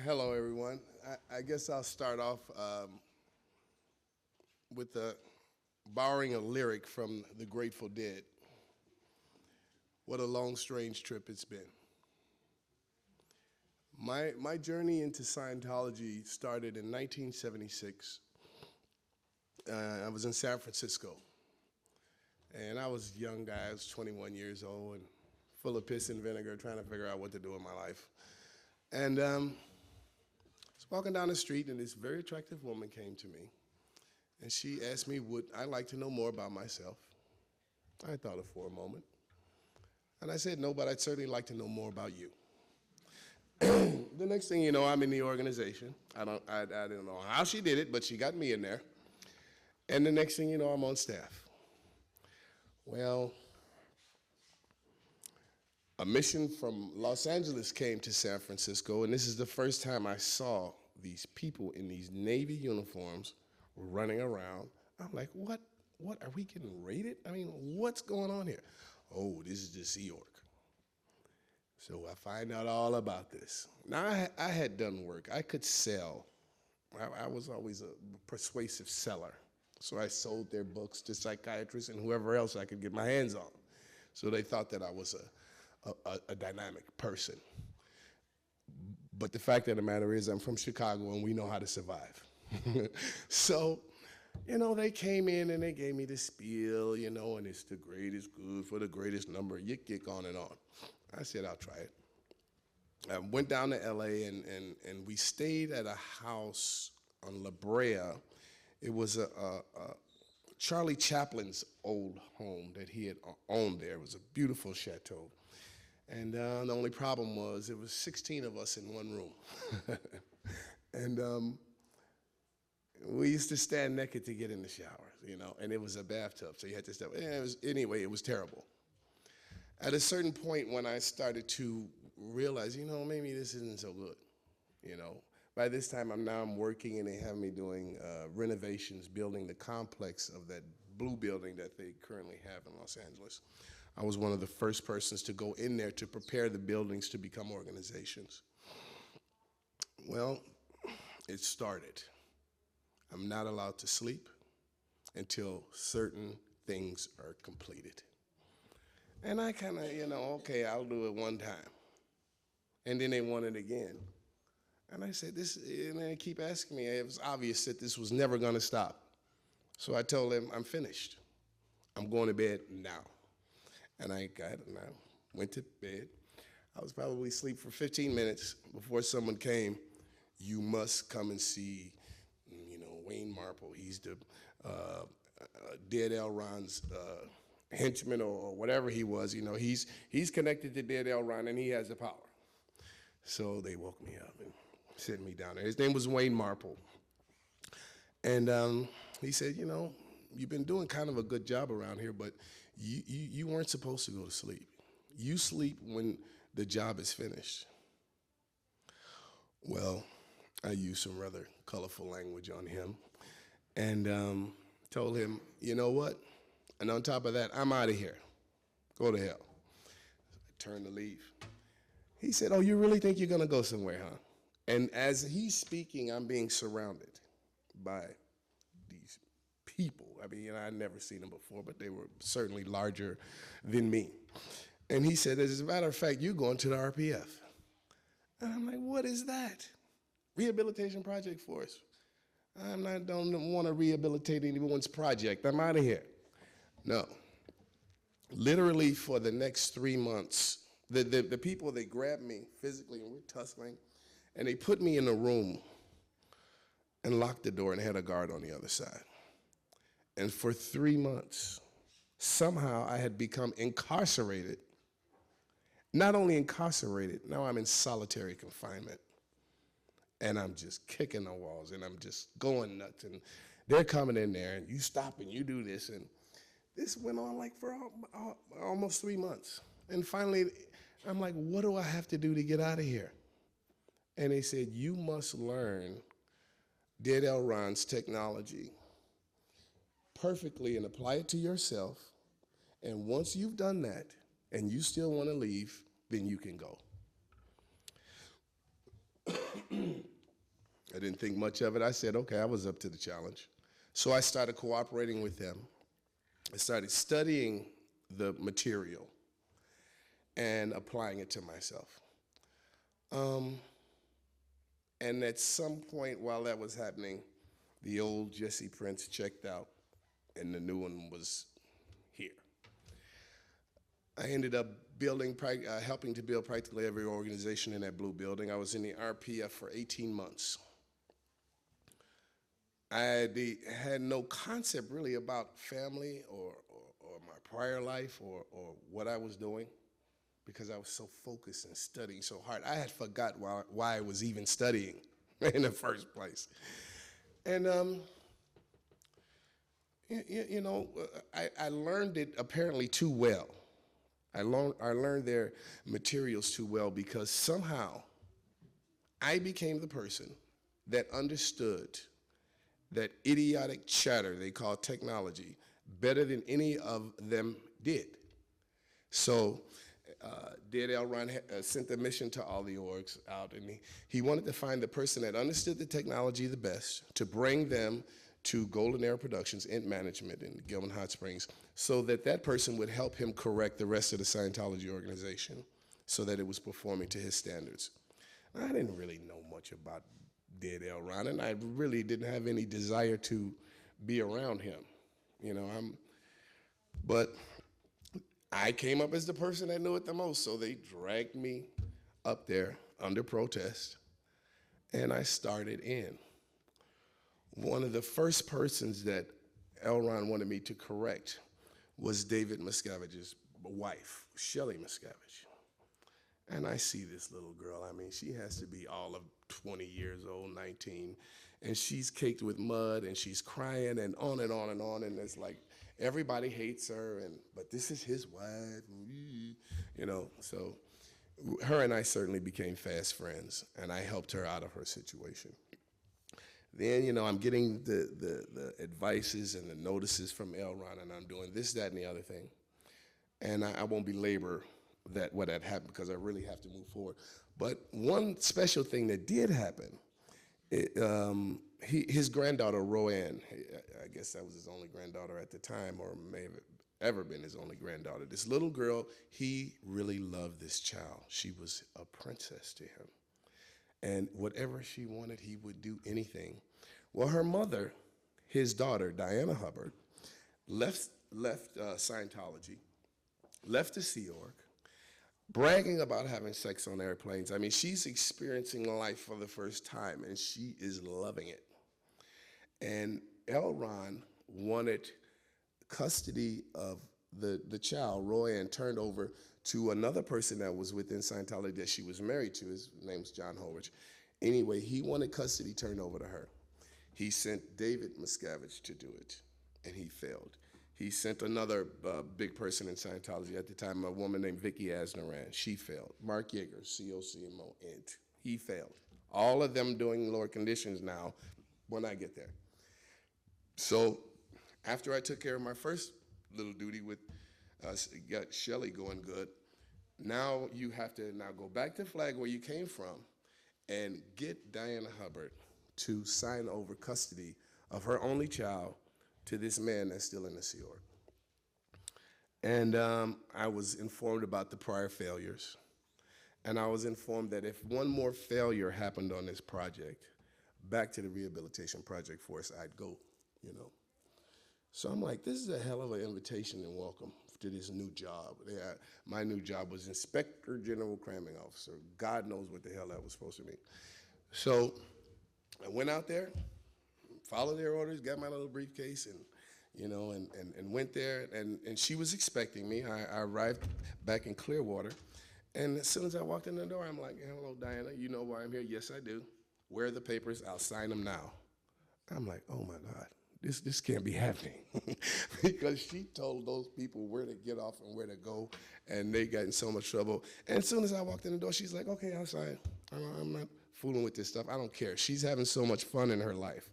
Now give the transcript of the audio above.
Hello, everyone. I guess I'll start off with borrowing a lyric from the Grateful Dead. What a long, strange trip it's been. My journey into Scientology started in 1976. I was in San Francisco, and I was a young guy. I was 21 years old and full of piss and vinegar, trying to figure out what to do in my life. And I was walking down the street, and this very attractive woman came to me, and she asked me, would I like to know more about myself? I thought it for a moment. And I said, no, but I'd certainly like to know more about you. The next thing you know, I'm in the organization. I don't know how she did it, but she got me in there. And the next thing you know, I'm on staff. Well, a mission from Los Angeles came to San Francisco, and this is the first time I saw these people in these Navy uniforms running around. I'm like, what are we getting raided? I mean, what's going on here? Oh, this is the Sea Org. So I find out all about this. Now, I had done work. I could sell. I was always a persuasive seller. So I sold their books to psychiatrists and whoever else I could get my hands on. So they thought that I was a dynamic person. But the fact of the matter is I'm from Chicago and we know how to survive. So, they came in and they gave me the spiel, and it's the greatest good for the greatest number, yick, on and on. I said, I'll try it. I went down to LA and we stayed at a house on La Brea. It was Charlie Chaplin's old home that he had owned there. It was a beautiful chateau. And the only problem was it was 16 of us in one room. And we used to stand naked to get in the shower, and it was a bathtub, so you had to step. Anyway, it was terrible. At a certain point when I started to realize, maybe this isn't so good, By this time, I'm working, and they have me doing renovations, building the complex of that blue building that they currently have in Los Angeles. I was one of the first persons to go in there to prepare the buildings to become organizations. Well, it started. I'm not allowed to sleep until certain things are completed. And I kind of, okay, I'll do it one time. And then they want it again. And I said, and they keep asking me. It was obvious that this was never going to stop. So I told them, I'm finished. I'm going to bed now. And I went to bed. I was probably asleep for 15 minutes before someone came. You must come and see, Wayne Marple. He's the Dead L. Ron's henchman or whatever he was. He's connected to Dead L. Ron, and he has the power. So they woke me up and sent me down there. His name was Wayne Marple. And he said, you've been doing kind of a good job around here, but you weren't supposed to go to sleep. You sleep when the job is finished. Well, I used some rather colorful language on him and told him, you know what? And on top of that, I'm out of here. Go to hell. So I turned to leave. He said, oh, you really think you're going to go somewhere, huh? And as he's speaking, I'm being surrounded by these people. I mean, I'd never seen them before, but they were certainly larger than me. And he said, as a matter of fact, you're going to the RPF. And I'm like, what is that? Rehabilitation project force. Don't want to rehabilitate anyone's project. I'm out of here. No. Literally for the next 3 months, the people, they grabbed me physically and we're tussling, and they put me in a room and locked the door and had a guard on the other side. And for 3 months, somehow I had become incarcerated. Not only incarcerated, now I'm in solitary confinement. And I'm just kicking the walls and I'm just going nuts. And they're coming in there and you stop and you do this. And this went on like for almost 3 months. And finally, I'm like, what do I have to do to get out of here? And they said, you must learn Dead L. Ron's technology perfectly and apply it to yourself. And once you've done that and you still want to leave, then you can go. didn't think much of it. I said, okay, I was up to the challenge. So I started cooperating with them. I started studying the material and applying it to myself. And at some point while that was happening, the old Jessie Prince checked out and the new one was here. I ended up helping to build practically every organization in that blue building. I was in the RPF for 18 months. I had no concept really about family or my prior life or what I was doing because I was so focused and studying so hard. I had forgot why I was even studying in the first place. And I learned it apparently too well. I learned their materials too well because somehow I became the person that understood that idiotic chatter they call technology better than any of them did. So L. Ron sent the mission to all the orgs out, and he wanted to find the person that understood the technology the best to bring them to Golden Era Productions in management in Gilman Hot Springs so that that person would help him correct the rest of the Scientology organization so that it was performing to his standards. I didn't really know much about L. Ron, and I really didn't have any desire to be around him. But I came up as the person that knew it the most, so they dragged me up there under protest, and I started in. One of the first persons that L. Ron wanted me to correct was David Miscavige's wife, Shelley Miscavige. And I see this little girl, I mean, she has to be all of 20 years old, 19, and she's caked with mud, and she's crying, and on and on and on, and it's like, everybody hates her, but this is his wife, so her and I certainly became fast friends, and I helped her out of her situation. Then, I'm getting the advices and the notices from L. Ron, and I'm doing this, that, and the other thing. And I won't belabor what had happened because I really have to move forward. But one special thing that did happen, his granddaughter, Roanne, I guess that was his only granddaughter at the time, or may have ever been his only granddaughter. This little girl, he really loved this child. She was a princess to him. And whatever she wanted, he would do anything. Well, her mother, his daughter, Diana Hubbard, left Scientology, left the Sea Org, bragging about having sex on airplanes. I mean, she's experiencing life for the first time, and she is loving it. And L. Ron wanted custody of the child, Roy, and turned over to another person that was within Scientology that she was married to. His name's John Holrich. Anyway, he wanted custody turned over to her. He sent David Miscavige to do it, and he failed. He sent another big person in Scientology at the time, a woman named Vicky Asnaran. She failed. Mark Yeager, COCMO, Int. He failed. All of them doing lower conditions now when I get there. So after I took care of my first little duty with got Shelley going good, now you have to go back to Flag where you came from and get Diana Hubbard to sign over custody of her only child to this man that's still in the Sea Org. And I was informed about the prior failures. And I was informed that if one more failure happened on this project, back to the rehabilitation project force, I'd go, So I'm like, this is a hell of an invitation and welcome to this new job. My new job was Inspector General Cramming Officer. God knows what the hell that was supposed to mean. So I went out there, followed their orders, got my little briefcase, and went there, and she was expecting me. I arrived back in Clearwater, and as soon as I walked in the door, I'm like, hello, Diana, you know why I'm here? Yes, I do. Where are the papers? I'll sign them now. I'm like, oh my God, this can't be happening. Because she told those people where to get off and where to go, and they got in so much trouble. And as soon as I walked in the door, she's like, okay, I'll sign. I'm not fooling with this stuff. I don't care. She's having so much fun in her life.